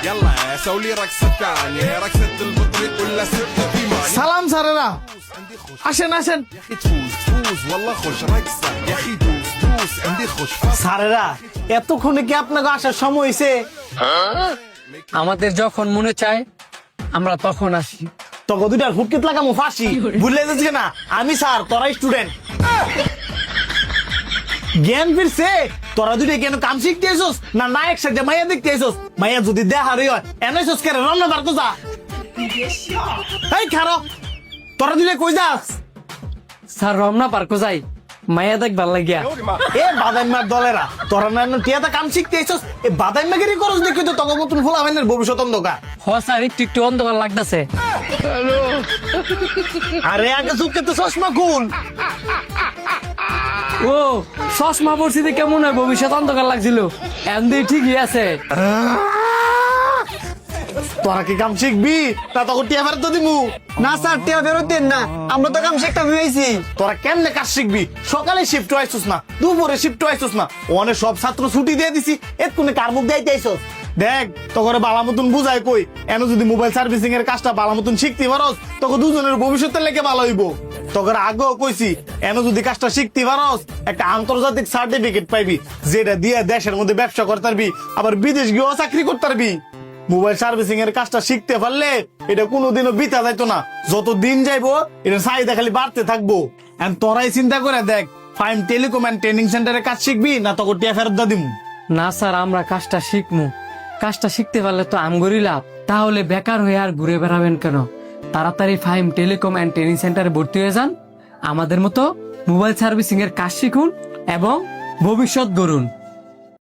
يلا سوي لي رقصة ثانية رقصة البطريق ولا ست في ماني সালাম স্যারেরা, عندي خش আসেন আসেন। يا اخي تفوز والله خش رقصة يا اخي دوس عندي خش স্যারেরা, এতক্ষণে কি আপনাকে আসার সময় হয়েছে? আমাদের যখন মনে চায় আমরা তখন আসি। তোকে দুইটার ফুটকিত লাগামো ফাঁসি, ভুলে যাচ্ছি না আমি স্যার, তোরা স্টুডেন্ট। জ্ঞান ফিরছে, তোরা দুইটা কেন কাম শিখতে এসোস না না একসাথে মাইয়া দেখতে এসোস? মাইয়া যদি দেখারই হয় এনেছস কেন রান্না বার তো যা। এই খারো, তোরা দুইটা কই যাস? স্যার রমনা পার্কও যাই, মায়া দেখবার লাগিয়া। এ বাদাইমার দলেরা, তোরা না টিয়াটা কাম শিখতে এসোস, এ বাদাইমাগিরি করস দেখি তো তোকে মতন ফুল আমেনের ভবিষ্যৎ অন্ধকার। হ স্যার, একটু একটু অন্ধকার লাগতেছে। আরে আগে চুপকে তো চশমা খুল। ও চশমা পড়ছি দেখে মনে হয় ভবিষ্যৎ অন্ধকার লাগছিল, এমনি ঠিকই আছে। তোরা কি কাম শিখবি তা তখন টিয়া ফেরত তো দিমু। না স্যার, টিয়া ফেরত দেন না, আমরা তো কাম শিখতে হয়েছি। তোরা কেমনে কাজ শিখবি? সকালে শিফট আইসোস না, দুপুরে শিফট আইসোস না, অনেক সব ছাত্র ছুটি দিয়ে দিছি, এক্ষুনি কার মুখ দিয়ে আইসোস? দেখ তোকে বালা মতন বুঝাই কই, এন যদি মোবাইল সার্ভিসিং এর কাজটা বালা মতন শিখতে পারস তোকে দুজনের ভবিষ্যতের লেগে ভালো হইব। তোকে আগেও কইছি, এন যদি কাজটা শিখতে পারস একটা আন্তর্জাতিক সার্টিফিকেট পাইবি, যেটা দিয়ে দেশের মধ্যে ব্যবসা করতে পারবি, আবার বিদেশ গিয়েও চাকরি করতে পারবি। মোবাইল সার্ভিসিং এর কাজটা শিখতে পারলে এটা কোনোদিনও বিতা যাইতো না, যত দিন যাইবো এটা চাহিদা খালি বাড়তে থাকবো। এন্ড তোরাই চিন্তা করে দেখ, ফাইম টেলিকম এন্ড ট্রেনিং সেন্টারে কাজ শিখবি না তোকে টিয়া ফেরত দা দিমু? না স্যার, আমরা কাজটা শিখমু, কাজটা শিখতে পারলে তো আমগরি লাভ। তাহলে বেকার হয়ে আর ঘুরে বেড়াবেন কেন? তাড়াতাড়ি ফাইম টেলিকম অ্যান্ড ট্রেনিং সেন্টারে ভর্তি হয়ে যান, আমাদের মতো মোবাইল সার্ভিসিং এর কাজ শিখুন এবং ভবিষ্যৎ গড়ুন।